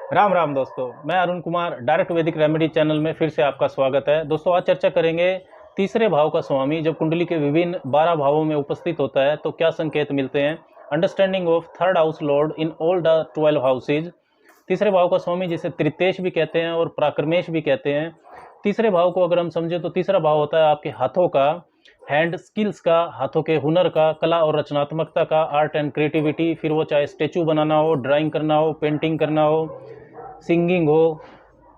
राम राम दोस्तों, मैं अरुण कुमार डायरेक्ट वैदिक रेमेडी चैनल में फिर से आपका स्वागत है। दोस्तों, आज चर्चा करेंगे तीसरे भाव का स्वामी जब कुंडली के विभिन्न 12 भावों में उपस्थित होता है तो क्या संकेत मिलते हैं। Understanding of third house Lord in all the 12 houses. तीसरे भाव का स्वामी जिसे तृतेश भी कहते हैं और प्राक्रमेश भी कहते हैं। तीसरे भाव को अगर हम समझे तो तीसरा भाव होता है आपके हाथों का, हैंड स्किल्स का, हाथों के हुनर का, कला और रचनात्मकता का, आर्ट एंड क्रिएटिविटी। फिर वो चाहे स्टेचू बनाना हो, ड्राइंग करना हो, पेंटिंग करना हो, सिंगिंग हो,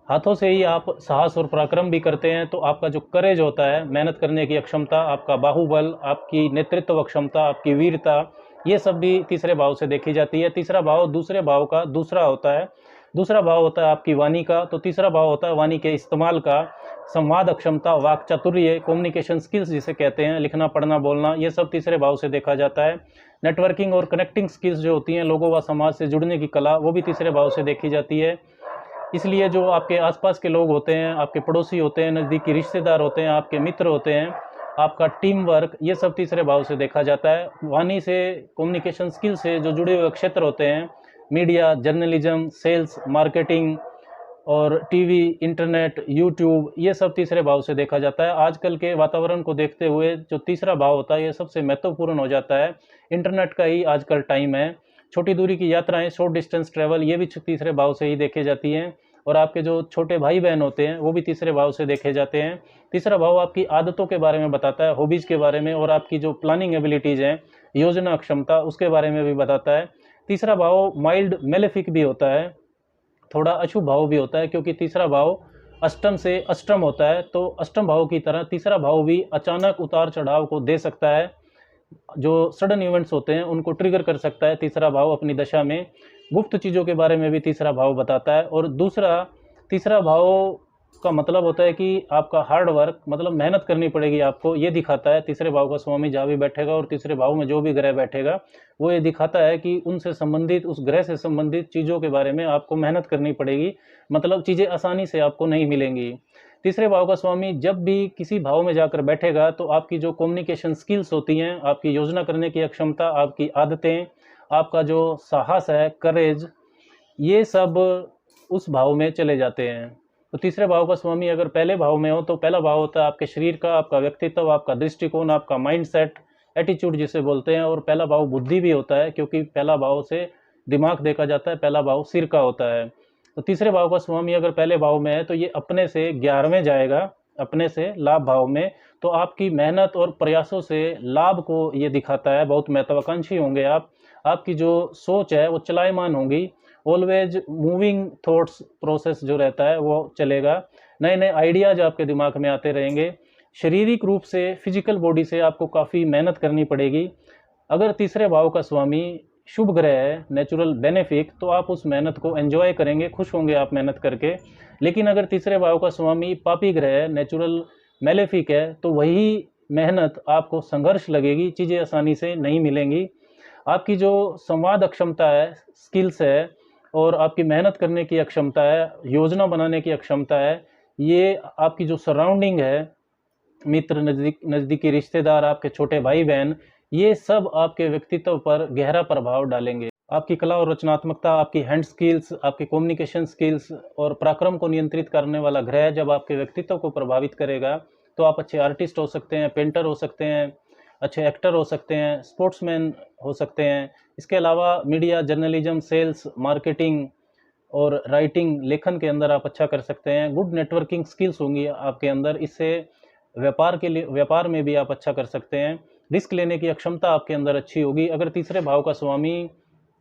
हाथों से ही आप साहस और पराक्रम भी करते हैं तो आपका जो करेज होता है, मेहनत करने की अक्षमता, आपका बाहुबल, आपकी नेतृत्व क्षमता, आपकी वीरता, ये सब भी तीसरे भाव से देखी जाती है। तीसरा भाव दूसरे भाव का दूसरा होता है। दूसरा भाव होता है आपकी वाणी का, तो तीसरा भाव होता है वाणी के इस्तेमाल का, संवाद अक्षमता, वाक चातुर्य, कम्युनिकेशन स्किल्स जिसे कहते हैं, लिखना पढ़ना बोलना, ये सब तीसरे भाव से देखा जाता है। नेटवर्किंग और कनेक्टिंग स्किल्स जो होती हैं, लोगों व समाज से जुड़ने की कला, वो भी तीसरे भाव से देखी जाती है। इसलिए जो आपके आसपास के लोग होते हैं, आपके पड़ोसी होते हैं, नज़दीकी रिश्तेदार होते हैं, आपके मित्र होते हैं, आपका टीम वर्क, ये सब तीसरे भाव से देखा जाता है। वाणी से, कम्युनिकेशन स्किल से जो जुड़े हुए क्षेत्र होते हैं, मीडिया, जर्नलिज्म, सेल्स, मार्केटिंग और टीवी, इंटरनेट, यूट्यूब, ये सब तीसरे भाव से देखा जाता है। आजकल के वातावरण को देखते हुए जो तीसरा भाव होता है ये सबसे महत्वपूर्ण हो जाता है। इंटरनेट का ही आजकल टाइम है। छोटी दूरी की यात्राएं, शॉर्ट डिस्टेंस ट्रैवल, ये भी तीसरे भाव से ही देखे जाती हैं। और आपके जो छोटे भाई बहन होते हैं वो भी तीसरे भाव से देखे जाते हैं। तीसरा भाव आपकी आदतों के बारे में बताता है, हॉबीज़ के बारे में, और आपकी जो प्लानिंग एबिलिटीज़ हैं, योजना क्षमता, उसके बारे में भी बताता है। तीसरा भाव माइल्ड मेलेफिक भी होता है, थोड़ा अशुभ भाव भी होता है, क्योंकि तीसरा भाव अष्टम से अष्टम होता है। तो अष्टम भाव की तरह तीसरा भाव भी अचानक उतार चढ़ाव को दे सकता है। जो सडन इवेंट्स होते हैं उनको ट्रिगर कर सकता है तीसरा भाव अपनी दशा में। गुप्त चीज़ों के बारे में भी तीसरा भाव बताता है। और दूसरा, तीसरा भाव का मतलब होता है कि आपका हार्ड वर्क, मतलब मेहनत करनी पड़ेगी आपको, ये दिखाता है। तीसरे भाव का स्वामी जहाँ भी बैठेगा और तीसरे भाव में जो भी ग्रह बैठेगा वो ये दिखाता है कि उनसे संबंधित, उस ग्रह से संबंधित चीज़ों के बारे में आपको मेहनत करनी पड़ेगी, मतलब चीज़ें आसानी से आपको नहीं मिलेंगी। तीसरे भाव का स्वामी जब भी किसी भाव में जाकर बैठेगा तो आपकी जो कम्युनिकेशन स्किल्स होती हैं, आपकी योजना करने की अक्षमता, आपकी आदतें, आपका जो साहस है, करेज, ये सब उस भाव में चले जाते हैं। तो तीसरे भाव का स्वामी अगर पहले भाव में हो तो पहला भाव होता है आपके शरीर का, आपका व्यक्तित्व, आपका दृष्टिकोण, आपका माइंडसेट, एटीट्यूड जिसे बोलते हैं। और पहला भाव बुद्धि भी होता है, क्योंकि पहला भाव से दिमाग देखा जाता है, पहला भाव सिर का होता है। तो तीसरे भाव का स्वामी अगर पहले भाव में है तो ये अपने से 11वें जाएगा, अपने से लाभ भाव में। तो आपकी मेहनत और प्रयासों से लाभ को ये दिखाता है। बहुत महत्वाकांक्षी होंगे आप, आपकी जो सोच है वो चलायमान होंगी, ऑलवेज मूविंग थॉट्स प्रोसेस जो रहता है वो चलेगा। नए नए आइडियाज आपके दिमाग में आते रहेंगे। शारीरिक रूप से, फिजिकल बॉडी से आपको काफ़ी मेहनत करनी पड़ेगी। अगर तीसरे भाव का स्वामी शुभ ग्रह है, नेचुरल बेनिफिक, तो आप उस मेहनत को एंजॉय करेंगे, खुश होंगे आप मेहनत करके। लेकिन अगर तीसरे भाव का स्वामी पापी ग्रह है, नेचुरल मेलेफिक है, तो वही मेहनत आपको संघर्ष लगेगी, चीज़ें आसानी से नहीं मिलेंगी। आपकी जो संवाद अक्षमता है, स्किल्स है, और आपकी मेहनत करने की अक्षमता है, योजना बनाने की अक्षमता है, ये आपकी जो सराउंडिंग है, मित्र, नज़दीकी रिश्तेदार, आपके छोटे भाई बहन, ये सब आपके व्यक्तित्व पर गहरा प्रभाव डालेंगे। आपकी कला और रचनात्मकता, आपकी हैंड स्किल्स, आपकी कम्युनिकेशन स्किल्स और पराक्रम को नियंत्रित करने वाला ग्रह जब आपके व्यक्तित्व को प्रभावित करेगा तो आप अच्छे आर्टिस्ट हो सकते हैं, पेंटर हो सकते हैं, अच्छे एक्टर हो सकते हैं, स्पोर्ट्समैन हो सकते हैं। इसके अलावा मीडिया, जर्नलिज्म, सेल्स, मार्केटिंग और राइटिंग, लेखन के अंदर आप अच्छा कर सकते हैं। गुड नेटवर्किंग स्किल्स होंगी आपके अंदर, इससे व्यापार के लिए, व्यापार में भी आप अच्छा कर सकते हैं। रिस्क लेने की अक्षमता आपके अंदर अच्छी होगी। अगर तीसरे भाव का स्वामी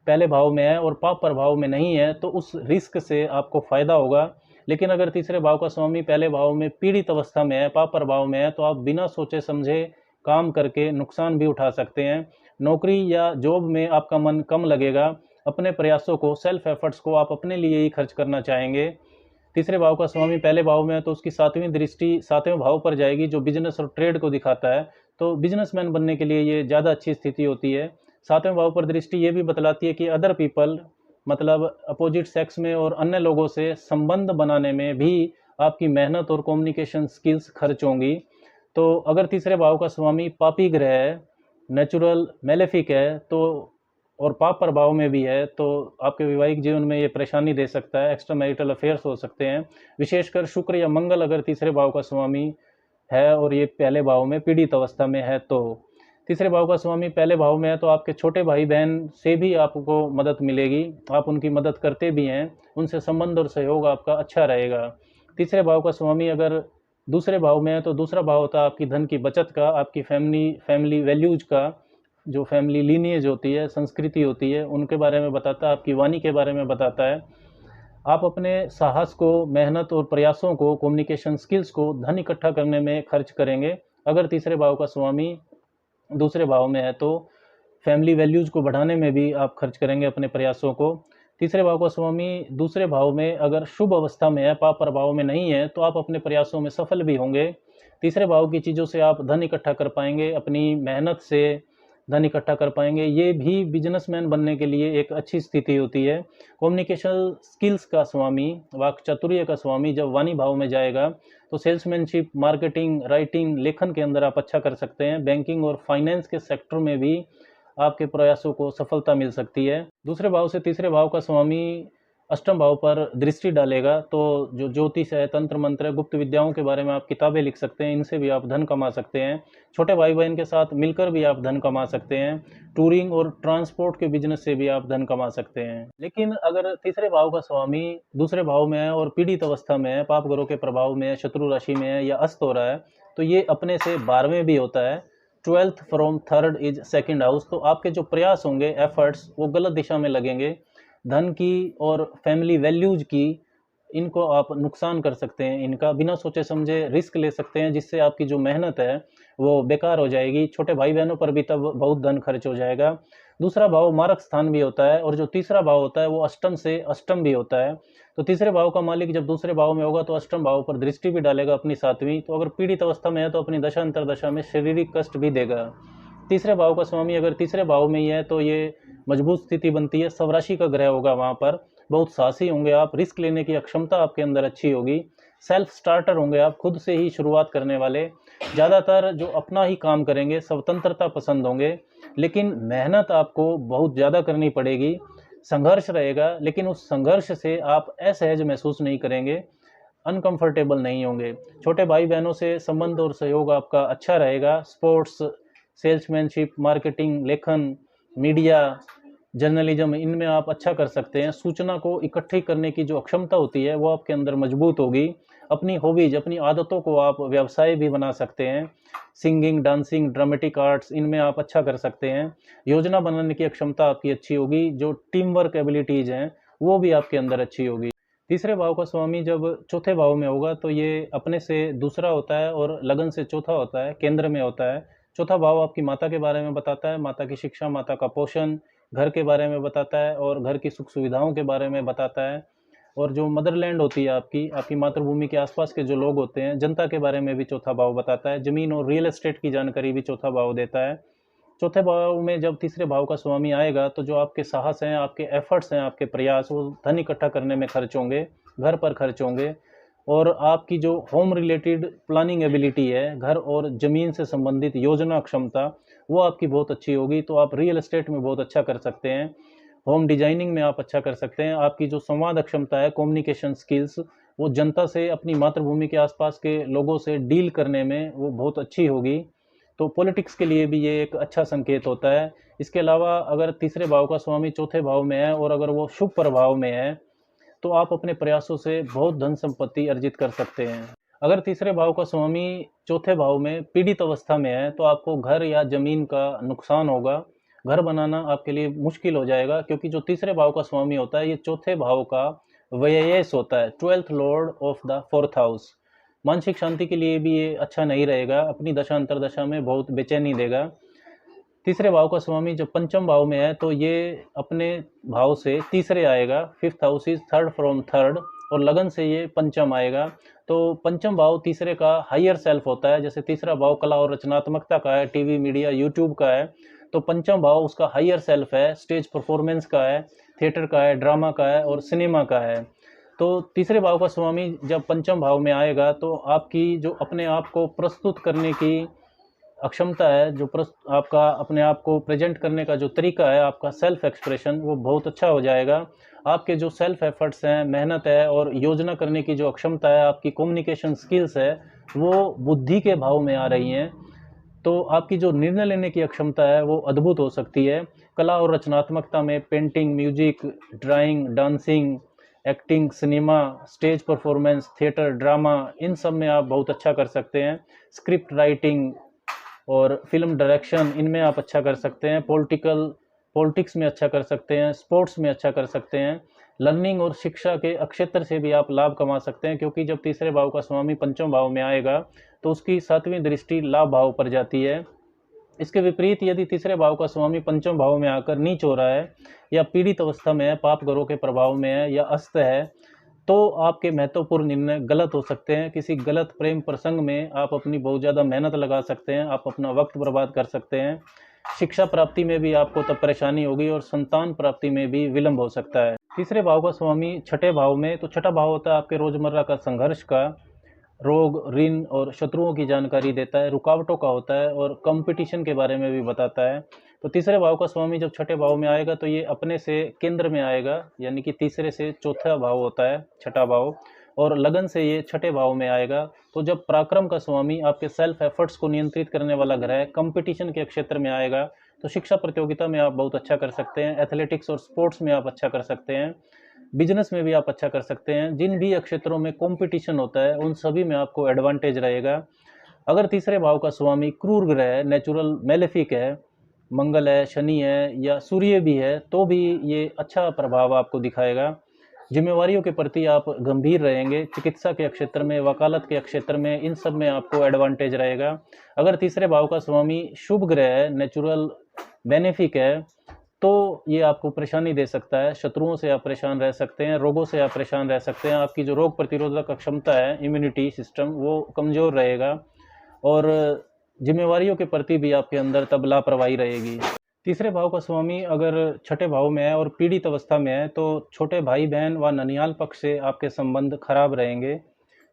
पहले भाव में है और पाप प्रभाव में नहीं है तो उस रिस्क से आपको फायदा होगा। लेकिन अगर तीसरे भाव का स्वामी पहले भाव में पीड़ित अवस्था में है, पाप प्रभाव में है, तो आप बिना सोचे समझे काम करके नुकसान भी उठा सकते हैं। नौकरी या जॉब में आपका मन कम लगेगा, अपने प्रयासों को, सेल्फ एफर्ट्स को आप अपने लिए ही खर्च करना चाहेंगे। तीसरे भाव का स्वामी पहले भाव में है तो उसकी 7वीं दृष्टि 7वें भाव पर जाएगी, जो बिजनेस और ट्रेड को दिखाता है। तो बिजनेसमैन बनने के लिए ये ज़्यादा अच्छी स्थिति होती है। 7वें भाव पर दृष्टि ये भी बतलाती है कि अदर पीपल, मतलब अपोजिट सेक्स में और अन्य लोगों से संबंध बनाने में भी आपकी मेहनत और कम्युनिकेशन स्किल्स खर्च होंगी। तो अगर तीसरे भाव का स्वामी पापी ग्रह है, नेचुरल मेलेफिक है, तो और पाप प्रभाव में भी है तो आपके वैवाहिक जीवन में ये परेशानी दे सकता है, एक्स्ट्रा मैरिटल अफेयर्स हो सकते हैं। विशेषकर शुक्र या मंगल अगर तीसरे भाव का स्वामी है और ये पहले भाव में पीड़ित अवस्था में है तो तीसरे भाव का स्वामी पहले भाव में है तो आपके छोटे भाई बहन से भी आपको मदद मिलेगी, आप उनकी मदद करते भी हैं, उनसे संबंध और सहयोग आपका अच्छा रहेगा। तीसरे भाव का स्वामी अगर दूसरे भाव में है तो दूसरा भाव होता है आपकी धन की बचत का, आपकी फैमिली वैल्यूज का, जो फैमिली लीनिएज होती है, संस्कृति होती है, उनके बारे में बताता है, आपकी वाणी के बारे में बताता है। आप अपने साहस को, मेहनत और प्रयासों को, कम्युनिकेशन स्किल्स को धन इकट्ठा करने में खर्च करेंगे। अगर तीसरे भाव का स्वामी दूसरे भाव में है तो फैमिली वैल्यूज को बढ़ाने में भी आप खर्च करेंगे अपने प्रयासों को। तीसरे भाव का स्वामी दूसरे भाव में अगर शुभ अवस्था में है, पाप प्रभाव में नहीं है, तो आप अपने प्रयासों में सफल भी होंगे। तीसरे भाव की चीज़ों से आप धन इकट्ठा कर पाएंगे, अपनी मेहनत से धन इकट्ठा कर पाएंगे। ये भी बिजनेसमैन बनने के लिए एक अच्छी स्थिति होती है। कम्युनिकेशन स्किल्स का स्वामी, वाक चातुर्य का स्वामी जब वाणी भाव में जाएगा तो सेल्समैनशिप, मार्केटिंग, राइटिंग, लेखन के अंदर आप अच्छा कर सकते हैं। बैंकिंग और फाइनेंस के सेक्टर में भी आपके प्रयासों को सफलता मिल सकती है। दूसरे भाव से तीसरे भाव का स्वामी अष्टम भाव पर दृष्टि डालेगा तो जो ज्योतिष है, तंत्र मंत्र है, गुप्त विद्याओं के बारे में आप किताबें लिख सकते हैं, इनसे भी आप धन कमा सकते हैं। छोटे भाई बहन के साथ मिलकर भी आप धन कमा सकते हैं। टूरिंग और ट्रांसपोर्ट के बिजनेस से भी आप धन कमा सकते हैं। लेकिन अगर तीसरे भाव का स्वामी दूसरे भाव में है और पीड़ित अवस्था में है, पाप ग्रहों के प्रभाव में है, शत्रु राशि में है या अस्त हो रहा है, तो ये अपने से 12वें भी होता है। 12th from third is second house. तो आपके जो प्रयास होंगे, एफर्ट्स, वो गलत दिशा में लगेंगे। धन की और फैमिली वैल्यूज की, इनको आप नुकसान कर सकते हैं, इनका बिना सोचे समझे रिस्क ले सकते हैं, जिससे आपकी जो मेहनत है वो बेकार हो जाएगी। छोटे भाई बहनों पर भी तब बहुत धन खर्च हो जाएगा। दूसरा भाव मारक स्थान भी होता है और जो तीसरा भाव होता है वो अष्टम से अष्टम भी होता है। तो तीसरे भाव का मालिक जब दूसरे भाव में होगा तो अष्टम भाव पर दृष्टि भी डालेगा अपनी 7वीं। तो अगर पीड़ित अवस्था में है तो अपनी दशा अंतरदशा में शारीरिक कष्ट भी देगा। तीसरे भाव का स्वामी अगर तीसरे भाव में ही है तो ये मजबूत स्थिति बनती है। स्वराशि का ग्रह होगा वहाँ पर, बहुत साहसी होंगे आप, रिस्क लेने की क्षमता आपके अंदर अच्छी होगी। सेल्फ स्टार्टर होंगे आप, खुद से ही शुरुआत करने वाले। ज़्यादातर जो अपना ही काम करेंगे, स्वतंत्रता पसंद होंगे, लेकिन मेहनत आपको बहुत ज़्यादा करनी पड़ेगी। संघर्ष रहेगा, लेकिन उस संघर्ष से आप असहज महसूस नहीं करेंगे, अनकंफर्टेबल नहीं होंगे। छोटे भाई बहनों से संबंध और सहयोग आपका अच्छा रहेगा। स्पोर्ट्स, सेल्समैनशिप, मार्केटिंग, लेखन, मीडिया, जर्नलिज्म, इनमें आप अच्छा कर सकते हैं। सूचना को इकट्ठी करने की जो क्षमता होती है वो आपके अंदर मजबूत होगी। अपनी हॉबीज, अपनी आदतों को आप व्यवसाय भी बना सकते हैं। सिंगिंग, डांसिंग, ड्रामेटिक आर्ट्स, इनमें आप अच्छा कर सकते हैं। योजना बनाने की क्षमता आपकी अच्छी होगी। जो टीम वर्क एबिलिटीज़ हैं वो भी आपके अंदर अच्छी होगी। तीसरे भाव का स्वामी जब चौथे भाव में होगा तो ये अपने से दूसरा होता है और लगन से चौथा होता है, केंद्र में होता है। चौथा भाव आपकी माता के बारे में बताता है, माता की शिक्षा, माता का पोषण, घर के बारे में बताता है और घर की सुख सुविधाओं के बारे में बताता है। और जो मदरलैंड होती है आपकी मातृभूमि के आसपास के जो लोग होते हैं, जनता के बारे में भी चौथा भाव बताता है। जमीन और रियल एस्टेट की जानकारी भी चौथा भाव देता है। चौथे भाव में जब तीसरे भाव का स्वामी आएगा तो जो आपके साहस हैं, आपके एफर्ट्स हैं, आपके प्रयास, वो धन इकट्ठा करने में खर्च होंगे, घर पर खर्च होंगे। और आपकी जो होम रिलेटेड प्लानिंग एबिलिटी है, घर और ज़मीन से संबंधित योजना क्षमता, वो आपकी बहुत अच्छी होगी। तो आप रियल एस्टेट में बहुत अच्छा कर सकते हैं। होम डिजाइनिंग में आप अच्छा कर सकते हैं। आपकी जो संवाद क्षमता है, कम्युनिकेशन स्किल्स, वो जनता से, अपनी मातृभूमि के आसपास के लोगों से डील करने में वो बहुत अच्छी होगी। तो पॉलिटिक्स के लिए भी ये एक अच्छा संकेत होता है। इसके अलावा अगर तीसरे भाव का स्वामी चौथे भाव में है और अगर वो शुभ प्रभाव में है तो आप अपने प्रयासों से बहुत धन संपत्ति अर्जित कर सकते हैं। अगर तीसरे भाव का स्वामी चौथे भाव में पीड़ित अवस्था में है तो आपको घर या जमीन का नुकसान होगा। घर बनाना आपके लिए मुश्किल हो जाएगा, क्योंकि जो तीसरे भाव का स्वामी होता है ये चौथे भाव का व्ययस होता है, 12th Lord of the 4th house. मानसिक शांति के लिए भी ये अच्छा नहीं रहेगा, अपनी दशा अंतरदशा में बहुत बेचैनी देगा। तीसरे भाव का स्वामी जब पंचम भाव में है तो ये अपने भाव से तीसरे आएगा, 5th house is third from third, और लगन से ये पंचम आएगा। तो पंचम भाव तीसरे का हायर सेल्फ होता है। जैसे तीसरा भाव कला और रचनात्मकता का है, टीवी, मीडिया, यूट्यूब का है, तो पंचम भाव उसका हायर सेल्फ है, स्टेज परफॉर्मेंस का है, थिएटर का है, ड्रामा का है और सिनेमा का है। तो तीसरे भाव का स्वामी जब पंचम भाव में आएगा तो आपकी जो अपने आप को प्रस्तुत करने की अक्षमता है, जो आपका अपने आप को प्रेजेंट करने का जो तरीका है, आपका सेल्फ एक्सप्रेशन, वो बहुत अच्छा हो जाएगा। आपके जो सेल्फ एफर्ट्स हैं, मेहनत है और योजना करने की जो अक्षमता है, आपकी कम्युनिकेशन स्किल्स है, वो बुद्धि के भाव में आ रही हैं। तो आपकी जो निर्णय लेने की अक्षमता है वो अद्भुत हो सकती है। कला और रचनात्मकता में painting, music, drawing, dancing, acting, cinema, stage performance, theatre, drama, इन सब में आप बहुत अच्छा कर सकते हैं। स्क्रिप्ट राइटिंग और फिल्म डायरेक्शन, इनमें आप अच्छा कर सकते हैं। पॉलिटिक्स में अच्छा कर सकते हैं, स्पोर्ट्स में अच्छा कर सकते हैं। लर्निंग और शिक्षा के क्षेत्र से भी आप लाभ कमा सकते हैं, क्योंकि जब तीसरे भाव का स्वामी पंचम भाव में आएगा तो उसकी सातवीं दृष्टि लाभ भाव पर जाती है। इसके विपरीत यदि तीसरे भाव का स्वामी पंचम भाव में आकर नीच हो रहा है या पीड़ित अवस्था में है, पाप ग्रहों के प्रभाव में है या अस्त है, तो आपके महत्वपूर्ण निर्णय गलत हो सकते हैं। किसी गलत प्रेम प्रसंग में आप अपनी बहुत ज़्यादा मेहनत लगा सकते हैं, आप अपना वक्त बर्बाद कर सकते हैं। शिक्षा प्राप्ति में भी आपको तब परेशानी होगी और संतान प्राप्ति में भी विलंब हो सकता है। तीसरे भाव का स्वामी छठे भाव में, तो छठा भाव होता है आपके रोजमर्रा का संघर्ष का, रोग, ऋण और शत्रुओं की जानकारी देता है, रुकावटों का होता है और कंपटीशन के बारे में भी बताता है। तो तीसरे भाव का स्वामी जब छठे भाव में आएगा तो ये अपने से केंद्र में आएगा, यानी कि तीसरे से चौथा भाव होता है छठा भाव, और लगन से ये छठे भाव में आएगा। तो जब पराक्रम का स्वामी आपके सेल्फ एफर्ट्स को नियंत्रित करने वाला ग्रह कंपटीशन के क्षेत्र में आएगा, तो शिक्षा प्रतियोगिता में आप बहुत अच्छा कर सकते हैं, एथलेटिक्स और स्पोर्ट्स में आप अच्छा कर सकते हैं, बिजनेस में भी आप अच्छा कर सकते हैं। जिन भी क्षेत्रों में कंपटीशन होता है उन सभी में आपको एडवांटेज रहेगा। अगर तीसरे भाव का स्वामी क्रूर ग्रह है, नेचुरल मेलेफिक है, मंगल है, शनि है या सूर्य भी है, तो भी ये अच्छा प्रभाव आपको दिखाएगा। जिम्मेवारियों के प्रति आप गंभीर रहेंगे। चिकित्सा के क्षेत्र में, वकालत के क्षेत्र में, इन सब में आपको एडवांटेज रहेगा। अगर तीसरे भाव का स्वामी शुभ ग्रह है, नेचुरल बेनिफिक है, तो ये आपको परेशानी दे सकता है। शत्रुओं से आप परेशान रह सकते हैं, रोगों से आप परेशान रह सकते हैं। आपकी जो रोग प्रतिरोधक क्षमता है, इम्यूनिटी सिस्टम, वो कमज़ोर रहेगा और जिम्मेवारियों के प्रति भी आपके अंदर तब लापरवाही रहेगी। तीसरे भाव का स्वामी अगर छठे भाव में है और पीड़ित अवस्था में है, तो छोटे भाई बहन व ननिहाल पक्ष से आपके संबंध खराब रहेंगे।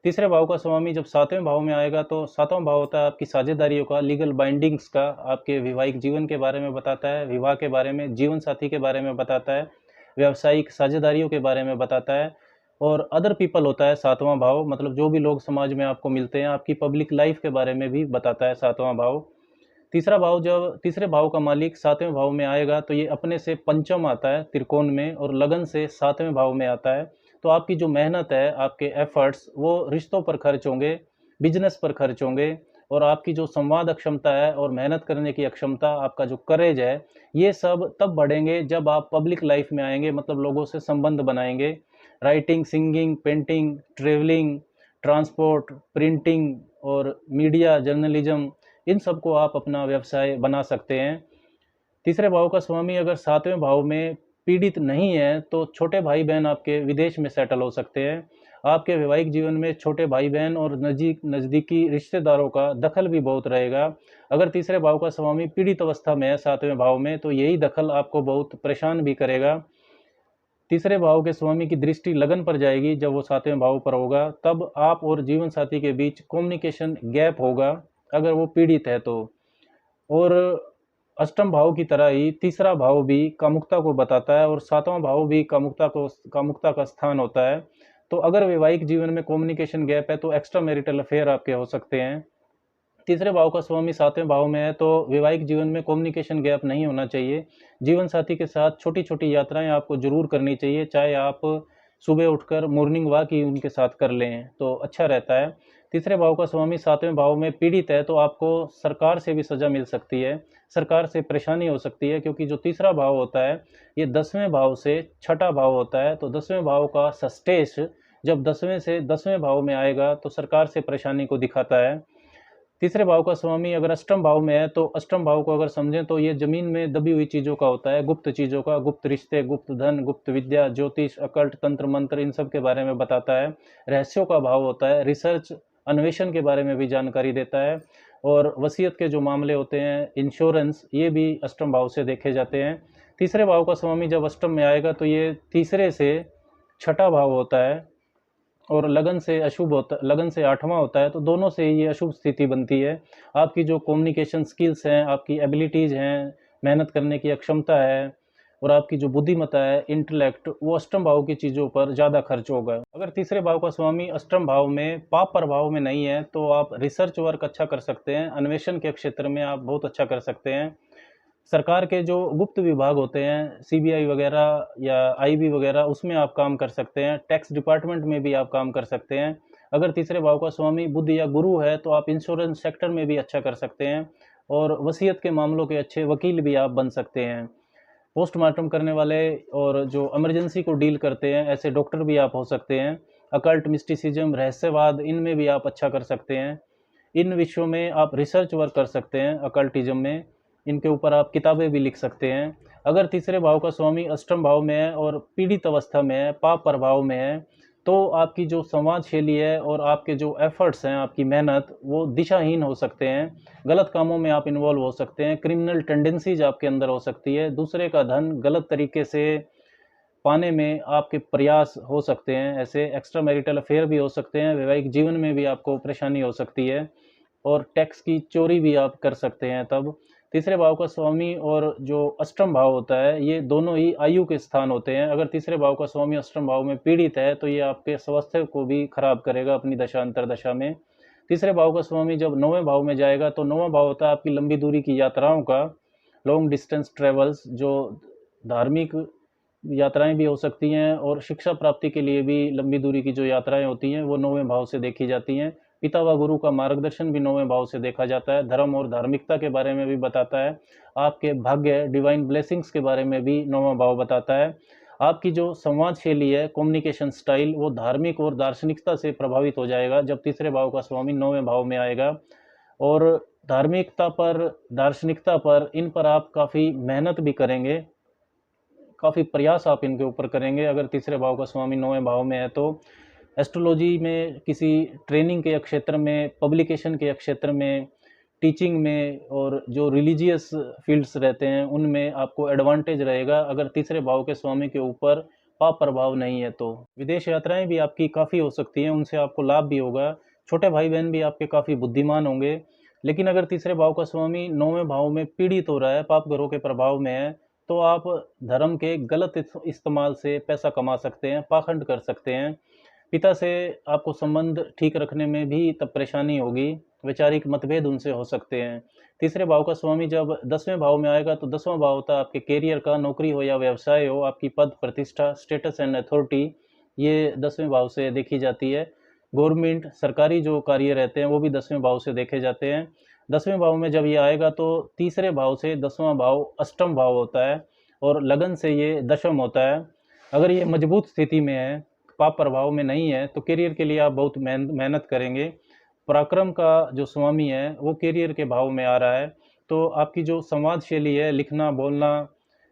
तीसरे भाव का स्वामी जब सातवें भाव में आएगा, तो सातवां भाव होता है आपकी साझेदारियों का, लीगल बाइंडिंग्स का, आपके वैवाहिक जीवन के बारे में बताता है, विवाह के बारे में, जीवन साथी के बारे में बताता है, व्यावसायिक साझेदारियों के बारे में बताता है। और अदर पीपल होता है सातवां भाव, मतलब जो भी लोग समाज में आपको मिलते हैं, आपकी पब्लिक लाइफ के बारे में भी बताता है सातवां भाव। तीसरा भाव, जब तीसरे भाव का मालिक सातवें भाव में आएगा तो ये अपने से पंचम आता है त्रिकोण में और लगन से सातवें भाव में आता है। तो आपकी जो मेहनत है, आपके एफर्ट्स, वो रिश्तों पर खर्च होंगे, बिजनेस पर खर्च होंगे, और आपकी जो संवाद क्षमता है और मेहनत करने की अक्षमता, आपका जो करेज है, ये सब तब बढ़ेंगे जब आप पब्लिक लाइफ में आएंगे, मतलब लोगों से संबंध बनाएंगे। Writing, singing, painting, travelling, transport, printing और मीडिया, जर्नलिज्म, इन सब को आप अपना व्यवसाय बना सकते हैं। तीसरे भाव का स्वामी अगर सातवें भाव में पीड़ित नहीं है, तो छोटे भाई बहन आपके विदेश में सेटल हो सकते हैं। आपके वैवाहिक जीवन में छोटे भाई बहन और नज़दीकी रिश्तेदारों का दखल भी बहुत रहेगा। अगर तीसरे भाव का स्वामी पीड़ित अवस्था में है सातवें भाव में, तो यही दखल आपको बहुत परेशान भी करेगा। तीसरे भाव के स्वामी की दृष्टि लगन पर जाएगी जब वो सातवें भाव पर होगा, तब आप और जीवन साथी के बीच कम्युनिकेशन गैप होगा अगर वो पीड़ित है तो। और अष्टम भाव की तरह ही तीसरा भाव भी कामुकता को बताता है और सातवां भाव भी कामुकता का स्थान होता है। तो अगर वैवाहिक जीवन में कम्युनिकेशन गैप है तो एक्स्ट्रा मैरिटल अफेयर आपके हो सकते हैं। तीसरे भाव का स्वामी सातवें भाव में है तो वैवाहिक जीवन में कम्युनिकेशन गैप नहीं होना चाहिए। जीवन साथी के साथ छोटी छोटी यात्राएं आपको जरूर करनी चाहिए, चाहे आप सुबह उठकर मॉर्निंग वॉक ही उनके साथ कर लें तो अच्छा रहता है। तीसरे भाव का स्वामी सातवें भाव में पीड़ित है तो आपको सरकार से भी सजा मिल सकती है, सरकार से परेशानी हो सकती है, क्योंकि जो तीसरा भाव होता है ये 10वें भाव से छठा भाव होता है। तो 10वें भाव का सस्टेश जब 10वें से 10वें भाव में आएगा तो सरकार से परेशानी को दिखाता है। तीसरे भाव का स्वामी अगर अष्टम भाव में है, तो अष्टम भाव को अगर समझें तो ये जमीन में दबी हुई चीज़ों का होता है, गुप्त चीज़ों का, गुप्त रिश्ते, गुप्त धन, गुप्त विद्या, ज्योतिष, अकल्ट, तंत्र मंत्र, इन सब के बारे में बताता है। रहस्यों का भाव होता है, रिसर्च, अन्वेषण के बारे में भी जानकारी देता है। और वसीयत के जो मामले होते हैं, इंश्योरेंस, ये भी अष्टम भाव से देखे जाते हैं। तीसरे भाव का स्वामी जब अष्टम में आएगा तो ये तीसरे से छठा भाव होता है और लगन से अशुभ होता, लगन से 8वां होता है, तो दोनों से ये अशुभ स्थिति बनती है। आपकी जो कम्युनिकेशन स्किल्स हैं, आपकी एबिलिटीज़ हैं, मेहनत करने की अक्षमता है और आपकी जो बुद्धिमत्ता है, इंटेलेक्ट, वो अष्टम भाव की चीज़ों पर ज़्यादा खर्च होगा। अगर तीसरे भाव का स्वामी अष्टम भाव में पाप प्रभाव में नहीं है, तो आप रिसर्च वर्क अच्छा कर सकते हैं, अन्वेषण के क्षेत्र में आप बहुत अच्छा कर सकते हैं। सरकार के जो गुप्त विभाग होते हैं, सीबीआई वगैरह या आईबी वगैरह, उसमें आप काम कर सकते हैं। टैक्स डिपार्टमेंट में भी आप काम कर सकते हैं। अगर तीसरे भाव का स्वामी बुध या गुरु है, तो आप इंश्योरेंस सेक्टर में भी अच्छा कर सकते हैं और वसीयत के मामलों के अच्छे वकील भी आप बन सकते हैं। पोस्टमार्टम करने वाले और जो इमरजेंसी को डील करते हैं, ऐसे डॉक्टर भी आप हो सकते हैं। अकल्ट, मिस्टिसिज्म, रहस्यवाद, इनमें भी आप अच्छा कर सकते हैं। इन विषयों में आप रिसर्च वर्क कर सकते हैं। अकल्टिज्म में इनके ऊपर आप किताबें भी लिख सकते हैं। अगर तीसरे भाव का स्वामी अष्टम भाव में है और पीड़ित अवस्था में है, पाप प्रभाव में है, तो आपकी जो संवाद शैली है और आपके जो एफर्ट्स हैं, आपकी मेहनत, वो दिशाहीन हो सकते हैं। गलत कामों में आप इन्वॉल्व हो सकते हैं। क्रिमिनल टेंडेंसीज आपके अंदर हो सकती है। दूसरे का धन गलत तरीके से पाने में आपके प्रयास हो सकते हैं। ऐसे एक्स्ट्रा मैरिटल अफेयर भी हो सकते हैं। वैवाहिक जीवन में भी आपको परेशानी हो सकती है और टैक्स की चोरी भी आप कर सकते हैं। तब तीसरे भाव का स्वामी और जो अष्टम भाव होता है, ये दोनों ही आयु के स्थान होते हैं। अगर तीसरे भाव का स्वामी अष्टम भाव में पीड़ित है, तो ये आपके स्वास्थ्य को भी खराब करेगा अपनी दशा अंतरदशा में। तीसरे भाव का स्वामी जब 9वें भाव में जाएगा, तो 9वां भाव होता है आपकी लंबी दूरी की यात्राओं का, लॉन्ग डिस्टेंस ट्रेवल्स, जो धार्मिक यात्राएं भी हो सकती हैं और शिक्षा प्राप्ति के लिए भी लंबी दूरी की जो यात्राएं होती हैं, वो 9वें भाव से देखी जाती हैं। पिता व गुरु का मार्गदर्शन भी 9वें भाव से देखा जाता है। धर्म और धार्मिकता के बारे में भी बताता है। आपके भाग्य, डिवाइन ब्लेसिंग्स के बारे में भी 9वां भाव बताता है। आपकी जो संवाद शैली है, कम्युनिकेशन स्टाइल, वो धार्मिक और दार्शनिकता से प्रभावित हो जाएगा जब तीसरे भाव का स्वामी 9वें भाव में आएगा। और धार्मिकता पर, दार्शनिकता पर, इन पर आप काफ़ी मेहनत भी करेंगे, काफ़ी प्रयास आप इनके ऊपर करेंगे। अगर तीसरे भाव का स्वामी 9वें भाव में है, तो एस्ट्रोलॉजी में, किसी ट्रेनिंग के क्षेत्र में, पब्लिकेशन के क्षेत्र में, टीचिंग में और जो रिलीजियस फील्ड्स रहते हैं, उनमें आपको एडवांटेज रहेगा अगर तीसरे भाव के स्वामी के ऊपर पाप प्रभाव नहीं है। तो विदेश यात्राएं भी आपकी काफ़ी हो सकती हैं, उनसे आपको लाभ भी होगा। छोटे भाई बहन भी आपके काफ़ी बुद्धिमान होंगे। लेकिन अगर तीसरे भाव का स्वामी 9वें भाव में पीड़ित हो रहा है, पाप ग्रहों के प्रभाव में है, तो आप धर्म के गलत इस्तेमाल से पैसा कमा सकते हैं, पाखंड कर सकते हैं। पिता से आपको संबंध ठीक रखने में भी तब परेशानी होगी, वैचारिक मतभेद उनसे हो सकते हैं। तीसरे भाव का स्वामी जब 10वें भाव में आएगा, तो 10वां भाव होता है आपके कैरियर का, नौकरी हो या व्यवसाय हो, आपकी पद प्रतिष्ठा, स्टेटस एंड अथॉरिटी, ये 10वें भाव से देखी जाती है। गवर्नमेंट, सरकारी जो कार्य रहते हैं, वो भी 10वें भाव से देखे जाते हैं। 10वें भाव में जब ये आएगा, तो तीसरे भाव से 10वां भाव अष्टम भाव होता है और लगन से ये दशम होता है। अगर ये मजबूत स्थिति में है, पाप प्रभाव में नहीं है, तो करियर के लिए आप बहुत मेहनत करेंगे। पराक्रम का जो स्वामी है, वो करियर के भाव में आ रहा है, तो आपकी जो संवाद शैली है, लिखना बोलना,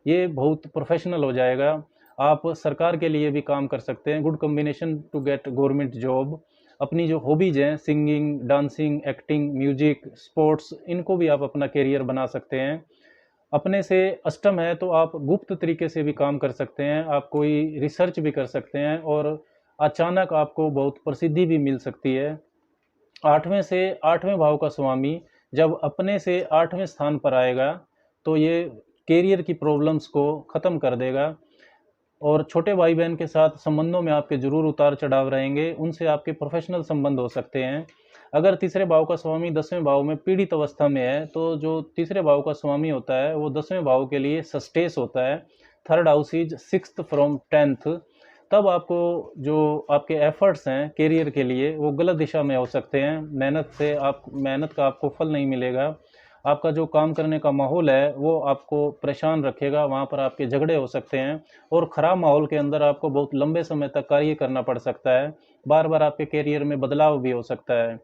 ये बहुत प्रोफेशनल हो जाएगा। आप सरकार के लिए भी काम कर सकते हैं। Good combination to get government job. अपनी जो हॉबीज हैं, singing, dancing, acting, music, sports, इनको भी आप अपना करियर बना सकते हैं। अपने से अष्टम है, तो आप गुप्त तरीके से भी काम कर सकते हैं। आप कोई रिसर्च भी कर सकते हैं और अचानक आपको बहुत प्रसिद्धि भी मिल सकती है। 8वें से 8वें भाव का स्वामी जब अपने से 8वें स्थान पर आएगा, तो ये कैरियर की प्रॉब्लम्स को ख़त्म कर देगा। और छोटे भाई बहन के साथ संबंधों में आपके ज़रूर उतार चढ़ाव रहेंगे, उनसे आपके प्रोफेशनल संबंध हो सकते हैं। अगर तीसरे भाव का स्वामी 10वें भाव में पीड़ित अवस्था में है, तो जो तीसरे भाव का स्वामी होता है, वो 10वें भाव के लिए सस्टेस होता है। Third house is 6th from 10th। तब आपको जो आपके एफर्ट्स हैं कैरियर के लिए, वो गलत दिशा में हो सकते हैं। मेहनत का आपको फल नहीं मिलेगा। आपका जो काम करने का माहौल है, वो आपको परेशान रखेगा। वहाँ पर आपके झगड़े हो सकते हैं और ख़राब माहौल के अंदर आपको बहुत लंबे समय तक कार्य करना पड़ सकता है। बार बार आपके कैरियर में बदलाव भी हो सकता है।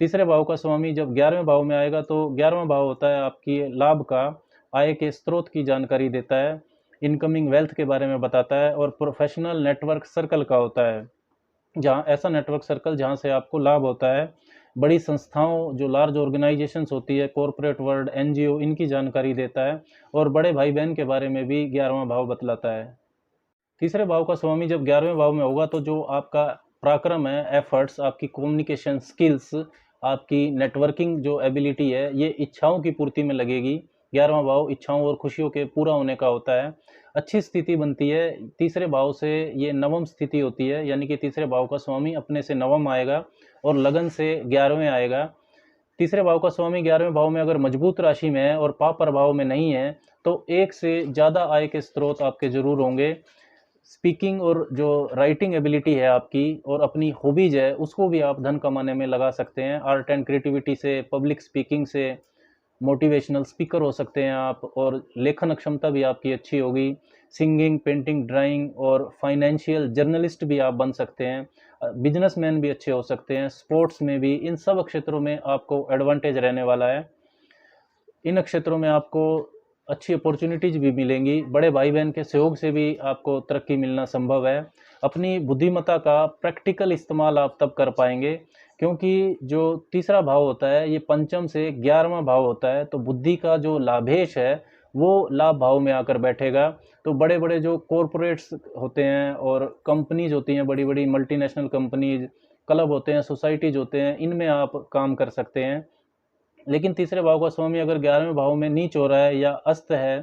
तीसरे भाव का स्वामी जब 11वें भाव में आएगा, तो 11वां भाव होता है आपकी लाभ का, आय के स्रोत की जानकारी देता है, इनकमिंग वेल्थ के बारे में बताता है और प्रोफेशनल नेटवर्क सर्कल का होता है। जहाँ ऐसा नेटवर्क सर्कल जहाँ से आपको लाभ होता है। बड़ी संस्थाओं, जो लार्ज ऑर्गेनाइजेशंस होती है, कॉरपोरेट वर्ल्ड, एनजीओ, इनकी जानकारी देता है और बड़े भाई बहन के बारे में भी 11वां भाव बतलाता है। तीसरे भाव का स्वामी जब 11वें भाव में होगा, तो जो आपका पराक्रम है, एफर्ट्स, आपकी कम्युनिकेशन स्किल्स, आपकी नेटवर्किंग जो एबिलिटी है, ये इच्छाओं की पूर्ति में लगेगी। 11वां भाव इच्छाओं और खुशियों के पूरा होने का होता है। अच्छी स्थिति बनती है। तीसरे भाव से ये नवम स्थिति होती है, यानी कि तीसरे भाव का स्वामी अपने से नवम आएगा और लगन से 11वें आएगा। तीसरे भाव का स्वामी 11वें भाव में अगर मजबूत राशि में है और पाप प्रभाव में नहीं है तो एक से ज़्यादा आय के स्रोत आपके जरूर होंगे। स्पीकिंग और जो राइटिंग एबिलिटी है आपकी और अपनी हॉबीज है उसको भी आप धन कमाने में लगा सकते हैं। आर्ट एंड क्रिएटिविटी से, पब्लिक स्पीकिंग से, मोटिवेशनल स्पीकर हो सकते हैं आप, और लेखन क्षमता भी आपकी अच्छी होगी। सिंगिंग, पेंटिंग, ड्राइंग और फाइनेंशियल जर्नलिस्ट भी आप बन सकते हैं। बिजनेसमैन भी अच्छे हो सकते हैं, स्पोर्ट्स में भी। इन सब क्षेत्रों में आपको एडवांटेज रहने वाला है। इन क्षेत्रों में आपको अच्छी अपॉर्चुनिटीज भी मिलेंगी। बड़े भाई बहन के सहयोग से भी आपको तरक्की मिलना संभव है। अपनी बुद्धिमत्ता का प्रैक्टिकल इस्तेमाल आप तब कर पाएंगे क्योंकि जो तीसरा भाव होता है ये पंचम से 11वां भाव होता है, तो बुद्धि का जो लाभेश है वो लाभ भाव में आकर बैठेगा। तो बड़े बड़े जो कॉरपोरेट्स होते हैं और कंपनीज होती हैं, बड़ी बड़ी मल्टीनेशनल कंपनीज, क्लब होते हैं, सोसाइटीज होते हैं, इनमें आप काम कर सकते हैं। लेकिन तीसरे भाव का स्वामी अगर 11वें भाव में नीच हो रहा है या अस्त है,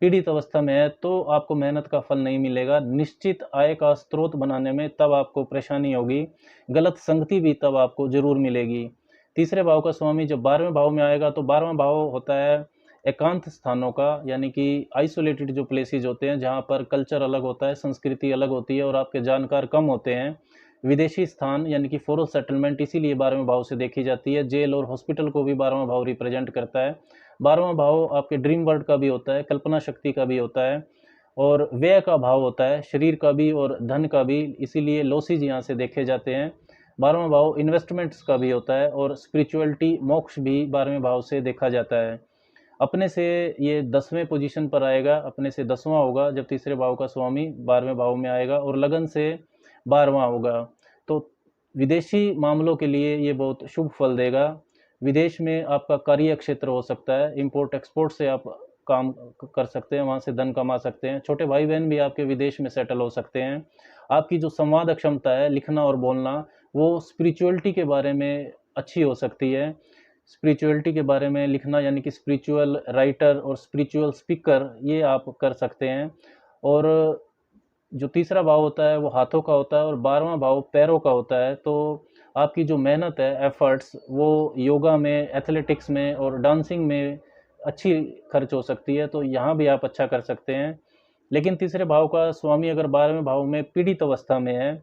पीड़ित अवस्था में है, तो आपको मेहनत का फल नहीं मिलेगा। निश्चित आय का स्रोत बनाने में तब आपको परेशानी होगी। गलत संगति भी तब आपको जरूर मिलेगी। तीसरे भाव का स्वामी जब 12वें भाव में आएगा तो 12वां भाव होता है एकांत स्थानों का, यानी कि आइसोलेटेड जो प्लेसेस होते हैं जहाँ पर कल्चर अलग होता है, संस्कृति अलग होती है और आपके जानकार कम होते हैं। विदेशी स्थान यानी कि फॉरेन सेटलमेंट इसीलिए 12वें भाव से देखी जाती है। जेल और हॉस्पिटल को भी 12वां भाव रिप्रेजेंट करता है। 12वां भाव आपके ड्रीम वर्ल्ड का भी होता है, कल्पना शक्ति का भी होता है, और व्यय का भाव होता है, शरीर का भी और धन का भी, इसीलिए लॉसेज यहाँ से देखे जाते हैं। 12वां भाव इन्वेस्टमेंट्स का भी होता है और स्पिरिचुअलिटी, मोक्ष भी 12वें भाव से देखा जाता है। अपने से ये 10वें पोजीशन पर आएगा, अपने से 10वां होगा जब तीसरे भाव का स्वामी 12वें भाव में आएगा, और लगन से 12वां होगा। तो विदेशी मामलों के लिए ये बहुत शुभ फल देगा। विदेश में आपका कार्य क्षेत्र हो सकता है, इंपोर्ट एक्सपोर्ट से आप काम कर सकते हैं, वहाँ से धन कमा सकते हैं। छोटे भाई बहन भी आपके विदेश में सेटल हो सकते हैं। आपकी जो संवाद क्षमता है, लिखना और बोलना, वो स्पिरिचुअलिटी के बारे में अच्छी हो सकती है। स्पिरिचुअलिटी के बारे में लिखना यानी कि स्पिरिचुअल राइटर और स्पिरिचुअल स्पीकर, ये आप कर सकते हैं। और जो तीसरा भाव होता है वो हाथों का होता है और 12वां भाव पैरों का होता है। तो आपकी जो मेहनत है, एफर्ट्स, वो योगा में, एथलेटिक्स में और डांसिंग में अच्छी खर्च हो सकती है, तो यहाँ भी आप अच्छा कर सकते हैं। लेकिन तीसरे भाव का स्वामी अगर 12वें भाव में पीड़ित अवस्था में है,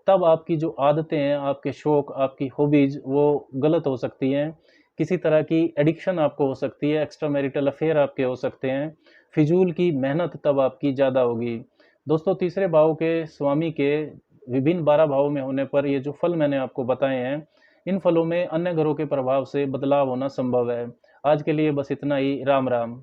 तब आपकी जो आदतें हैं, आपके शौक, आपकी हॉबीज़, वो गलत हो सकती हैं। किसी तरह की एडिक्शन आपको हो सकती है, एक्स्ट्रा मैरिटल अफेयर आपके हो सकते हैं, फिजूल की मेहनत तब आपकी ज़्यादा होगी। दोस्तों, तीसरे भाव के स्वामी के विभिन्न 12 भावों में होने पर ये जो फल मैंने आपको बताए हैं, इन फलों में अन्य ग्रहों के प्रभाव से बदलाव होना संभव है। आज के लिए बस इतना ही। राम राम।